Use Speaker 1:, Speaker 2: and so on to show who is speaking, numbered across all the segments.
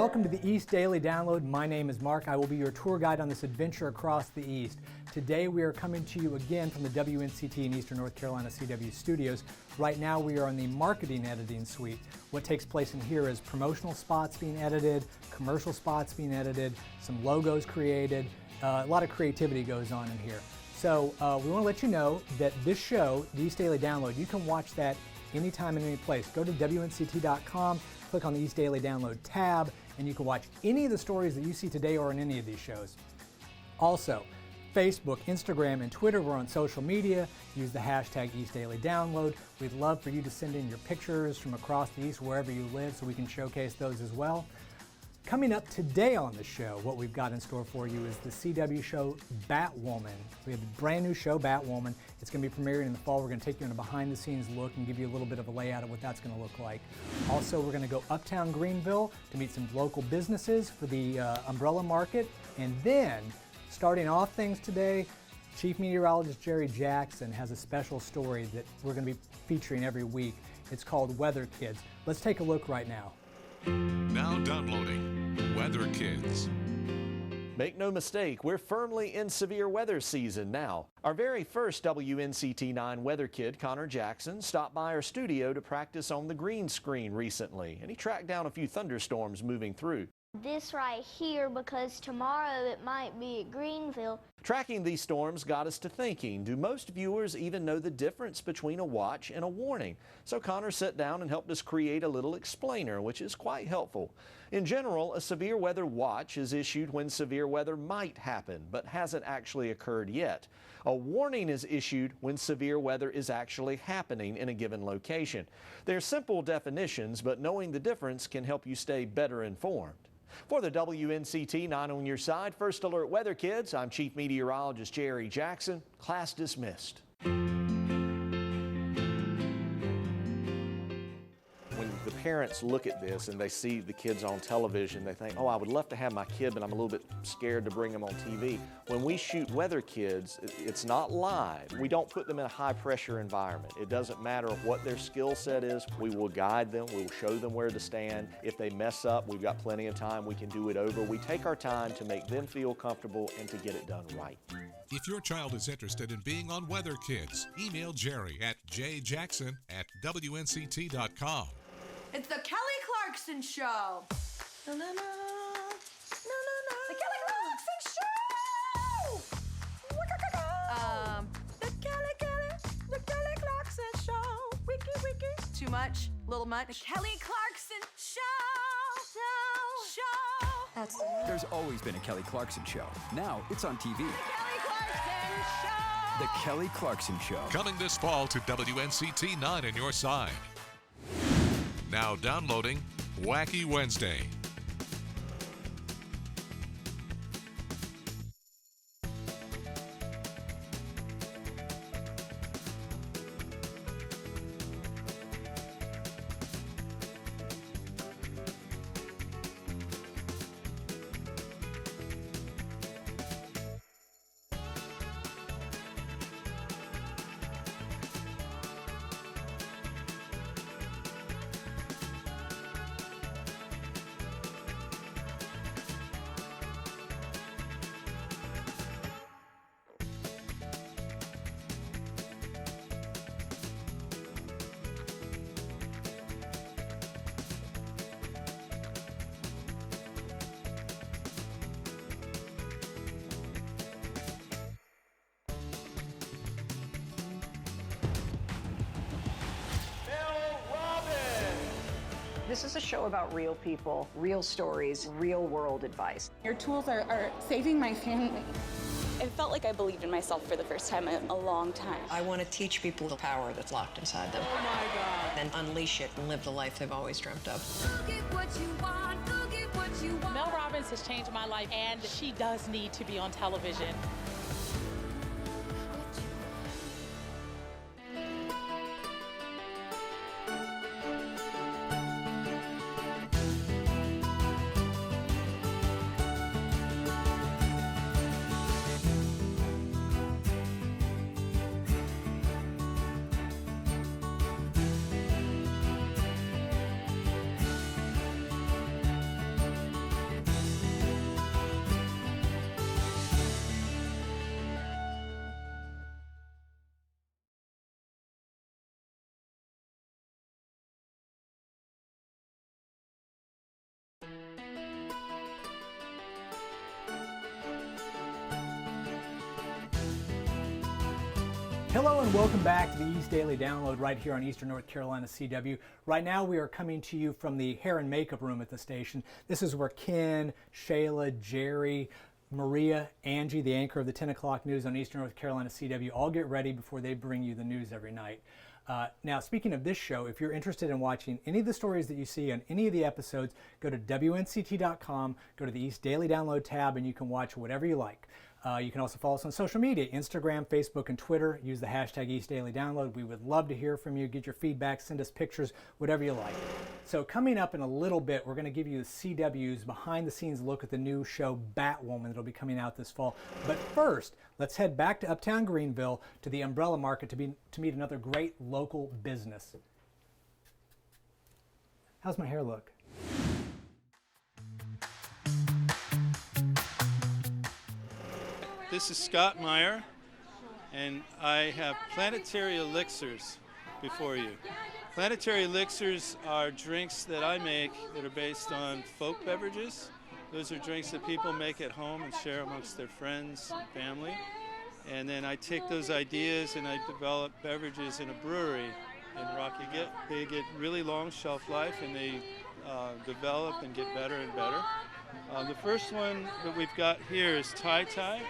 Speaker 1: welcome to the East Daily Download. My name is Mark. I will be your tour guide on this adventure across the East. Today we are coming to you again from the WNCT in Eastern North Carolina CW studios. Right now we are on the marketing editing suite. What takes place in here is promotional spots being edited, commercial spots being edited, some logos created. A lot of creativity goes on in here. So we want to let you know that this show, the East Daily Download, you can watch that anytime and any place. Go to WNCT.com, click on the East Daily Download tab, and you can watch any of the stories that you see today or in any of these shows. Also, Facebook, Instagram, and Twitter, we're on social media. Use the hashtag East Daily Download. We'd love for you to send in your pictures from across the East, wherever you live, so we can showcase those as well. Coming up today on the show, what we've got in store for you is the CW show Batwoman. We have a brand new show, Batwoman. It's going to be premiering in the fall. We're going to take you on a behind-the-scenes look and give you a little bit of a layout of what that's going to look like. Also, we're going to go uptown Greenville to meet some local businesses for the umbrella market. And then, starting off things today, Chief Meteorologist Jerry Jackson has a special story that we're going to be featuring every week. It's called Weather Kids. Let's take a look right now.
Speaker 2: Now downloading Weather Kids.
Speaker 3: Make no mistake, we're firmly in severe weather season now. Our very first WNCT-9 weather kid, Connor Jackson, stopped by our studio to practice on the green screen recently, and he tracked down a few thunderstorms moving through.
Speaker 4: This right here, because tomorrow it might be at Greenville.
Speaker 3: Tracking these storms got us to thinking, do most viewers even know the difference between a watch and a warning? So Connor sat down and helped us create a little explainer, which is quite helpful. In general, a severe weather watch is issued when severe weather might happen, but hasn't actually occurred yet. A warning is issued when severe weather is actually happening in a given location. They're simple definitions, but knowing the difference can help you stay better informed. For the WNCT 9 on your side, First Alert Weather Kids, I'm Chief Meteorologist Jerry Jackson. Class dismissed. When the parents look at this and they see the kids on television, they think, oh, I would love to have my kid, but I'm a little bit scared to bring them on TV. When we shoot Weather Kids, it's not live. We don't put them in a high-pressure environment. It doesn't matter what their skill set is. We will guide them. We will show them where to stand. If they mess up, we've got plenty of time. We can do it over. We take our time to make them feel comfortable and to get it done right.
Speaker 2: If your child is interested in being on Weather Kids, email Jerry at jjackson@WNCT.com.
Speaker 5: It's the Kelly Clarkson Show. No, no, no. No, no, no. The Kelly Clarkson Show. The Kelly Clarkson Show. Wiki. Too much? Little much? The Kelly Clarkson Show.
Speaker 6: There's always been a Kelly Clarkson Show. Now it's on TV.
Speaker 5: The Kelly Clarkson Show.
Speaker 6: The Kelly Clarkson Show.
Speaker 2: Coming this fall to WNCT 9 on your side. Now downloading Wacky Wednesday.
Speaker 7: This is a show about real people, real stories, real world advice.
Speaker 8: Your tools are saving my family.
Speaker 9: It felt like I believed in myself for the first time in a long time.
Speaker 10: I want to teach people the power that's locked inside them.
Speaker 5: Oh my God.
Speaker 10: And unleash it and live the life they've always dreamt of.
Speaker 5: Go get what you want. Go get what you want.
Speaker 11: Mel Robbins has changed my life, and she does need to be on television.
Speaker 1: Hello and welcome back to the East Daily Download right here on Eastern North Carolina CW. Right now we are coming to you from the hair and makeup room at the station. This is where Ken, Shayla, Jerry, Maria, Angie, the anchor of the 10 o'clock news on Eastern North Carolina CW, all get ready before they bring you the news every night. Now, speaking of this show, if you're interested in watching any of the stories that you see on any of the episodes, go to WNCT.com, go to the East Daily Download tab, and you can watch whatever you like. You can also follow us on social media, Instagram, Facebook, and Twitter. Use the hashtag East Daily Download. We would love to hear from you. Get your feedback, send us pictures, whatever you like. So coming up in a little bit, we're going to give you the CW's behind-the-scenes look at the new show Batwoman that'll be coming out this fall. But first, let's head back to Uptown Greenville to the Umbrella Market to meet another great local business. How's my hair look?
Speaker 12: This is Scott Meyer, and I have Planetary Elixirs before you. Planetary Elixirs are drinks that I make that are based on folk beverages. Those are drinks that people make at home and share amongst their friends and family. And then I take those ideas and I develop beverages in a brewery in Rocky. They get really long shelf life, and they develop and get better and better. The first one that we've got here is Tai Tai.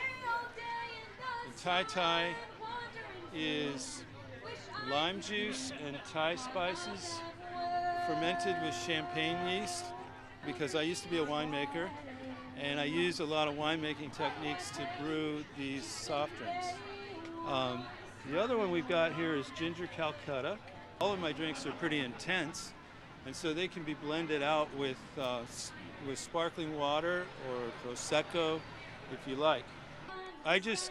Speaker 12: Tai Tai is lime juice and Thai spices fermented with champagne yeast, because I used to be a winemaker and I use a lot of winemaking techniques to brew these soft drinks. The other one we've got here is Ginger Calcutta. All of my drinks are pretty intense, and so they can be blended out with sparkling water or Prosecco if you like. I just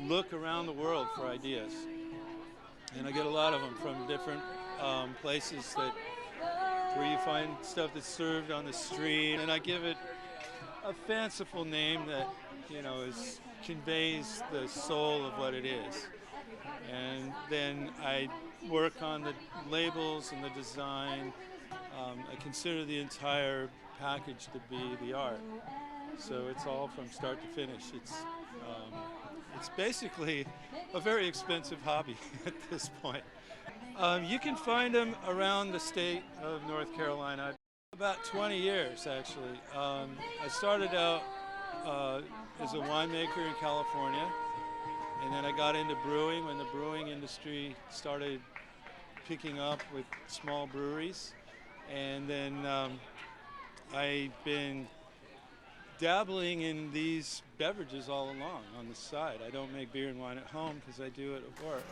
Speaker 12: look around the world for ideas, and I get a lot of them from different places where you find stuff that's served on the street, and I give it a fanciful name that conveys the soul of what it is, and then I work on the labels and the design. I consider the entire package to be the art, so it's all from start to finish. It's basically a very expensive hobby at this point. You can find them around the state of North Carolina. About 20 years, actually. I started out as a winemaker in California, and then I got into brewing when the brewing industry started picking up with small breweries. And then I've been dabbling in these beverages all along on the side. I don't make beer and wine at home because I do it at work.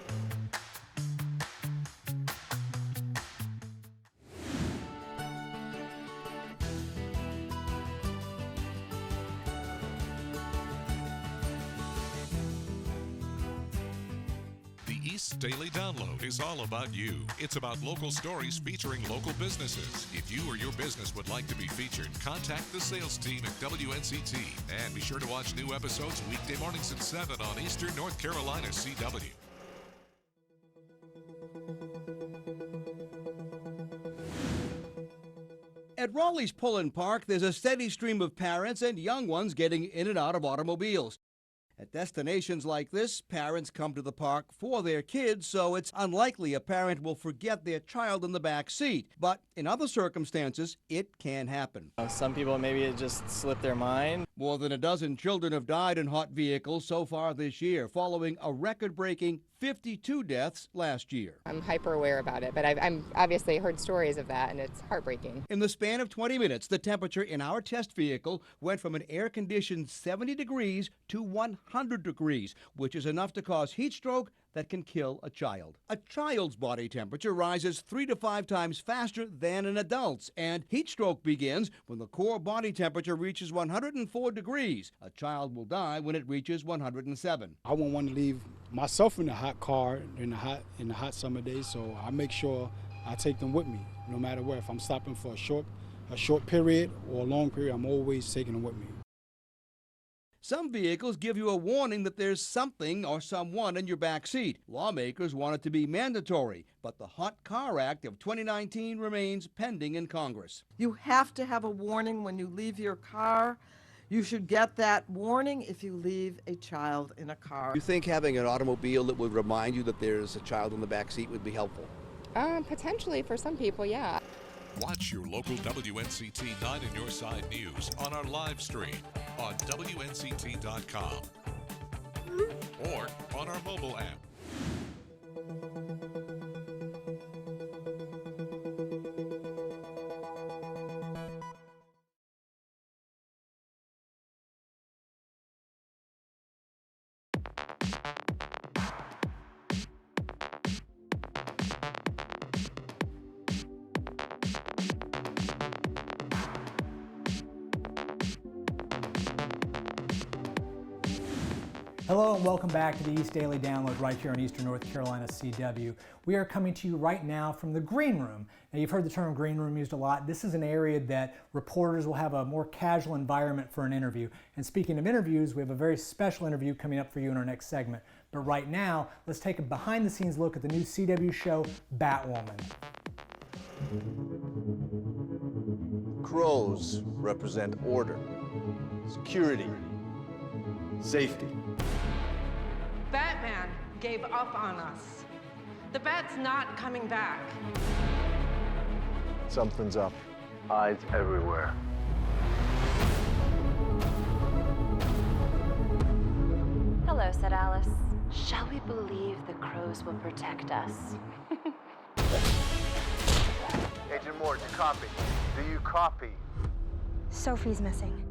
Speaker 2: East Daily Download is all about you. It's about local stories featuring local businesses. If you or your business would like to be featured, contact the sales team at WNCT. And be sure to watch new episodes weekday mornings at 7 on Eastern North Carolina CW.
Speaker 13: At Raleigh's Pullen Park, there's a steady stream of parents and young ones getting in and out of automobiles. At destinations like this, parents come to the park for their kids, so it's unlikely a parent will forget their child in the back seat. But in other circumstances, it can happen.
Speaker 14: Some people maybe it just slipped their mind.
Speaker 13: More than a dozen children have died in hot vehicles so far this year, following a record-breaking 52 deaths last year.
Speaker 15: I'm hyper aware about it, but I'm obviously heard stories of that, and it's heartbreaking.
Speaker 13: In the span of 20 minutes, the temperature in our test vehicle went from an air-conditioned 70 degrees to 100 degrees, which is enough to cause heat stroke that can kill a child. A child's body temperature rises 3 to 5 times faster than an adult's, and heat stroke begins when the core body temperature reaches 104 degrees. A child will die when it reaches 107.
Speaker 16: I wouldn't want to leave myself in a hot car in the hot summer days, so I make sure I take them with me, no matter where. If I'm stopping for a short period or a long period, I'm always taking them with me.
Speaker 13: Some vehicles give you a warning that there's something or someone in your back seat. Lawmakers want it to be mandatory, but the Hot Car Act of 2019 remains pending in Congress.
Speaker 17: You have to have a warning when you leave your car. You should get that warning if you leave a child in a car.
Speaker 13: You think having an automobile that would remind you that there's a child in the back seat would be helpful?
Speaker 15: Potentially for some people, yeah.
Speaker 2: Watch your local WNCT 9 in Your Side news on our live stream on WNCT.com or on our mobile app.
Speaker 1: Hello and welcome back to the East Daily Download right here on Eastern North Carolina CW. We are coming to you right now from the green room. Now you've heard the term green room used a lot. This is an area that reporters will have a more casual environment for an interview. And speaking of interviews, we have a very special interview coming up for you in our next segment. But right now, let's take a behind the scenes look at the new CW show, Batwoman.
Speaker 18: Crows represent order, security, safety.
Speaker 19: Batman gave up on us. The Bat's not coming back.
Speaker 18: Something's up. Eyes everywhere.
Speaker 20: Hello, said Alice. Shall we believe the crows will protect us?
Speaker 18: Agent Morton, copy. Do you copy?
Speaker 21: Sophie's missing.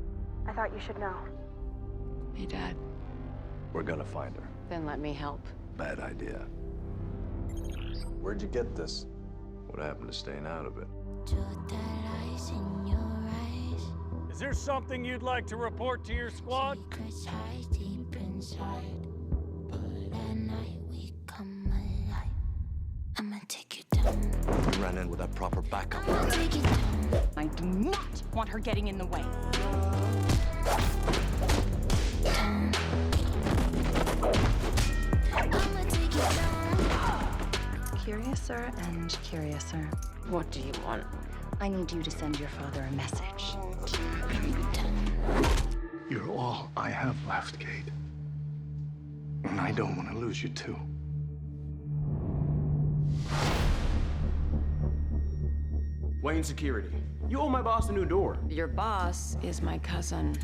Speaker 21: I thought you should know.
Speaker 20: Hey, Dad.
Speaker 18: We're gonna find her.
Speaker 20: Then let me help.
Speaker 18: Bad idea. Where'd you get this? What happened to staying out of it?
Speaker 22: Is there something you'd like to report to your squad?
Speaker 18: We ran in without proper backup.
Speaker 5: I do not want her getting in the way.
Speaker 20: Curiouser and curiouser. What do you want? I need you to send your father a message.
Speaker 18: You're all I have left, Kate. And I don't want to lose you too.
Speaker 23: Wayne Security. You owe my boss a new door.
Speaker 20: Your boss is my cousin.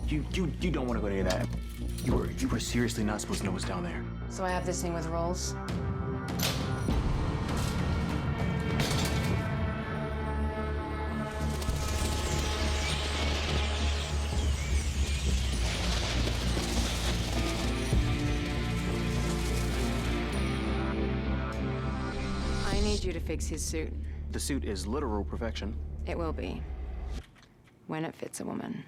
Speaker 23: You don't want to go to any of that. You were seriously not supposed to know what's down there.
Speaker 20: So I have this thing with rolls? I need you to fix his suit.
Speaker 23: The suit is literal perfection.
Speaker 20: It will be. When it fits a woman.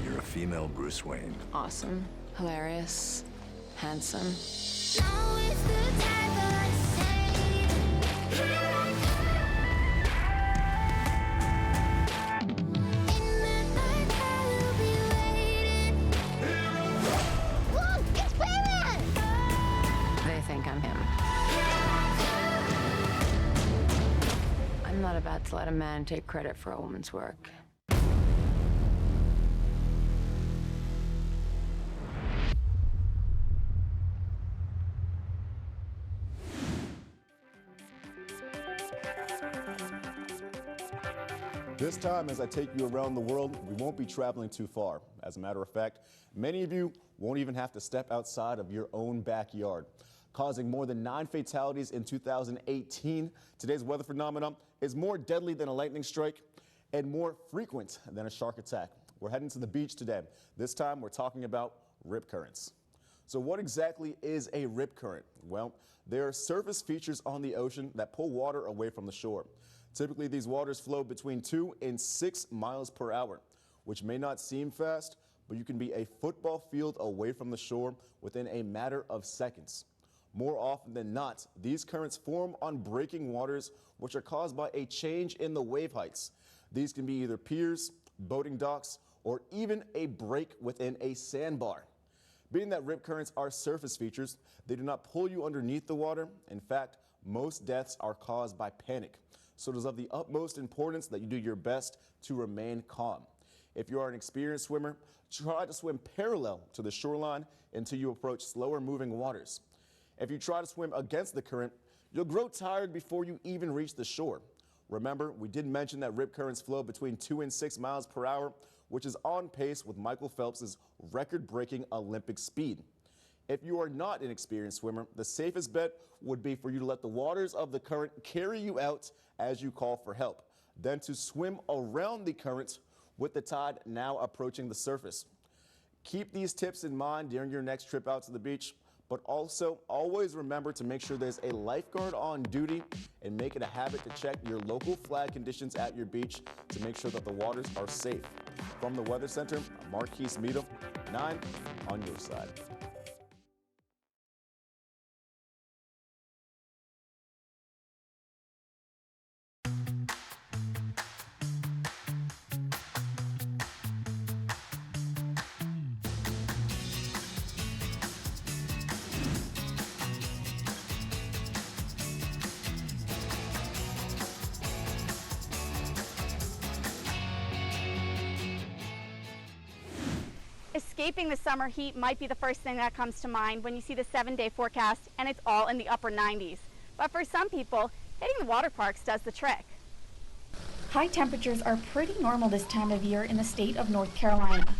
Speaker 18: You're a female Bruce Wayne.
Speaker 20: Awesome, hilarious, handsome. They think I'm him. I'm not about to let a man take credit for a woman's work.
Speaker 24: This time, as I take you around the world, we won't be traveling too far. As a matter of fact, many of you won't even have to step outside of your own backyard. Causing more than 9 fatalities in 2018, today's weather phenomenon is more deadly than a lightning strike and more frequent than a shark attack. We're heading to the beach today. This time, we're talking about rip currents. So what exactly is a rip current? Well, there are surface features on the ocean that pull water away from the shore. Typically, these waters flow between 2 and 6 miles per hour, which may not seem fast, but you can be a football field away from the shore within a matter of seconds. More often than not, these currents form on breaking waters, which are caused by a change in the wave heights. These can be either piers, boating docks, or even a break within a sandbar. Being that rip currents are surface features, they do not pull you underneath the water. In fact, most deaths are caused by panic. So it is of the utmost importance that you do your best to remain calm. If you are an experienced swimmer, try to swim parallel to the shoreline until you approach slower moving waters. If you try to swim against the current, you'll grow tired before you even reach the shore. Remember, we did mention that rip currents flow between 2 and 6 miles per hour, which is on pace with Michael Phelps's record-breaking Olympic speed. If you are not an experienced swimmer, the safest bet would be for you to let the waters of the current carry you out as you call for help, then to swim around the current with the tide now approaching the surface. Keep these tips in mind during your next trip out to the beach, but also always remember to make sure there's a lifeguard on duty and make it a habit to check your local flag conditions at your beach to make sure that the waters are safe. From the Weather Center, I'm Marquise Meadum, 9 on your side.
Speaker 3: Escaping the summer heat might be the first thing that comes to mind when you see the 7-day forecast and it's all in the upper 90s. But for some people, hitting the water parks does the trick.
Speaker 4: High temperatures are pretty normal this time of year in the state of North Carolina.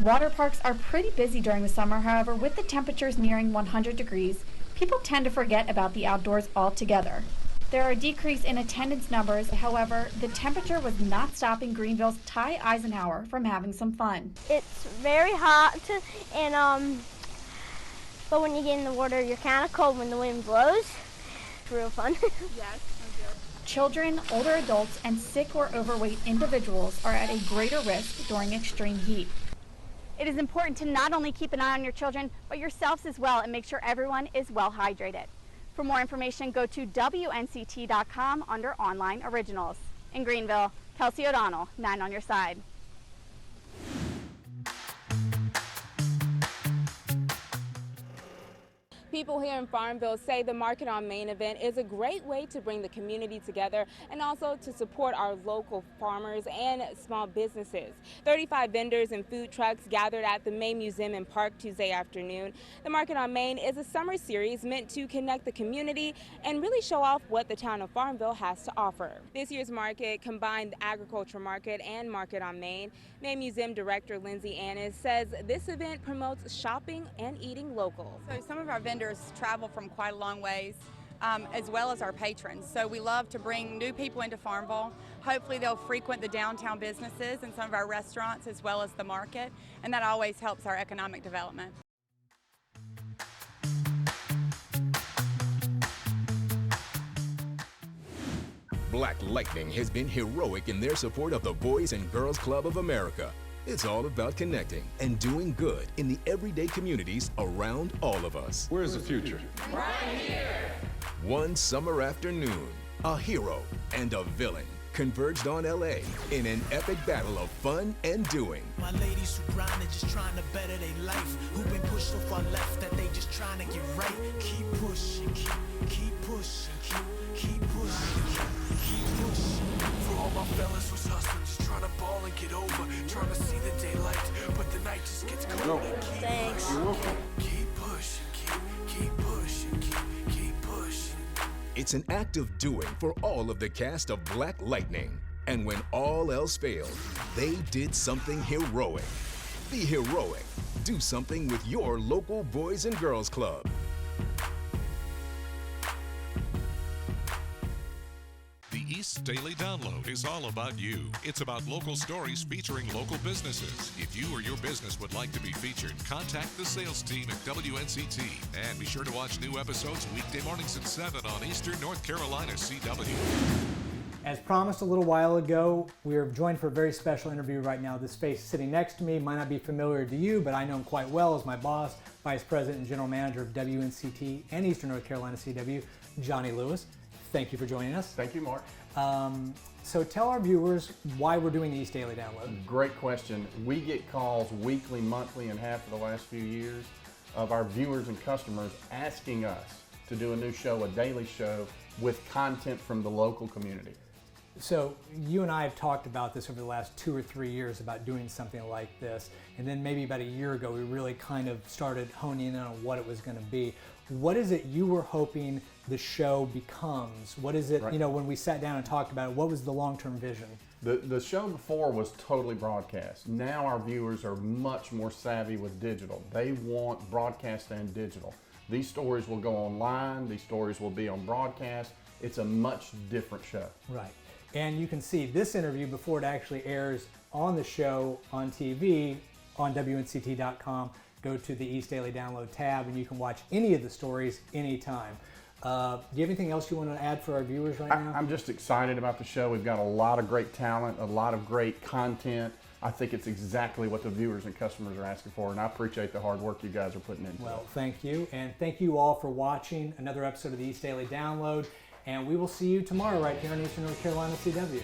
Speaker 4: Water parks are pretty busy during the summer, however, with the temperatures nearing 100 degrees, people tend to forget about the outdoors altogether. There are a decrease in attendance numbers, however, the temperature was not stopping Greenville's Ty Eisenhower from having some fun.
Speaker 21: It's very hot, and but when you get in the water, you're kind of cold when the wind blows. It's real fun.
Speaker 4: Yes. Children, older adults, and sick or overweight individuals are at a greater risk during extreme heat.
Speaker 3: It is important to not only keep an eye on your children, but yourselves as well, and make sure everyone is well hydrated. For more information, go to WNCT.com under Online Originals. In Greenville, Kelsey O'Donnell, 9 on your side.
Speaker 6: People here in Farmville say the Market on Main event is a great way to bring the community together and also to support our local farmers and small businesses. 35 vendors and food trucks gathered at the May Museum and Park Tuesday afternoon. The Market on Main is a summer series meant to connect the community and really show off what the town of Farmville has to offer. This year's market combined the agricultural market and Market on Main. May Museum Director Lindsay Annis says this event promotes shopping and eating local.
Speaker 7: So some of our vendors travel from quite a long ways, as well as our patrons. So we love to bring new people into Farmville. Hopefully they'll frequent the downtown businesses and some of our restaurants as well as the market, and that always helps our economic development.
Speaker 25: Black Lightning has been heroic in their support of the Boys and Girls Club of America. It's all about connecting and doing good in the everyday communities around all of us.
Speaker 26: Where's the future?
Speaker 25: Right here. One summer afternoon, a hero and a villain converged on LA in an epic battle of fun and doing.
Speaker 27: My ladies who grind and just trying to better their life, who've been pushed so far left that they just trying to get right. Keep pushing, keep pushing, keep pushing, keep pushing. For all my fellas who's hustling, just trying to ball and get over, trying to see the daylight, but the night just gets colder.
Speaker 26: Thanks. You're welcome.
Speaker 27: Keep pushing, keep pushing, keep pushing.
Speaker 25: It's an act of doing for all of the cast of Black Lightning. And when all else failed, they did something heroic. Be heroic. Do something with your local Boys and Girls Club.
Speaker 2: The East Daily Download is all about you. It's about local stories featuring local businesses. If you or your business would like to be featured, contact the sales team at WNCT. And be sure to watch new episodes weekday mornings at 7 on Eastern North Carolina CW.
Speaker 1: As promised a little while ago, we are joined for a very special interview right now. This face sitting next to me might not be familiar to you, but I know him quite well as my boss, Vice President and General Manager of WNCT and Eastern North Carolina CW, Johnny Lewis. thank you for joining us.
Speaker 8: Thank you, Mark.
Speaker 1: So tell our viewers why we're doing the East Daily Download.
Speaker 8: Great question. We get calls weekly, monthly, and half of the last few years of our viewers and customers asking us to do a new show, a daily show, with content from the local community.
Speaker 1: So you and I have talked about this over the last 2 or 3 years about doing something like this, and then maybe about a year ago we really kind of started honing in on what it was going to be. What is it you were hoping the show becomes? What is it,
Speaker 8: Right.
Speaker 1: you know, when we sat down and talked about it, what was the long-term vision?
Speaker 8: The show before was totally broadcast. Now our viewers are much more savvy with digital. They want broadcast and digital. These stories will go online, these stories will be on broadcast. It's a much different show.
Speaker 1: Right. And you can see this interview before it actually airs on the show on TV on WNCT.com. Go to the East Daily Download tab and you can watch any of the stories anytime. Do you have anything else you want to add for our viewers right now?
Speaker 8: I'm just excited about the show. We've got a lot of great talent, a lot of great content. I think it's exactly what the viewers and customers are asking for, and I appreciate the hard work you guys are putting into it.
Speaker 1: Well, thank you, and thank you all for watching another episode of the East Daily Download, and we will see you tomorrow right here on Eastern North Carolina CW.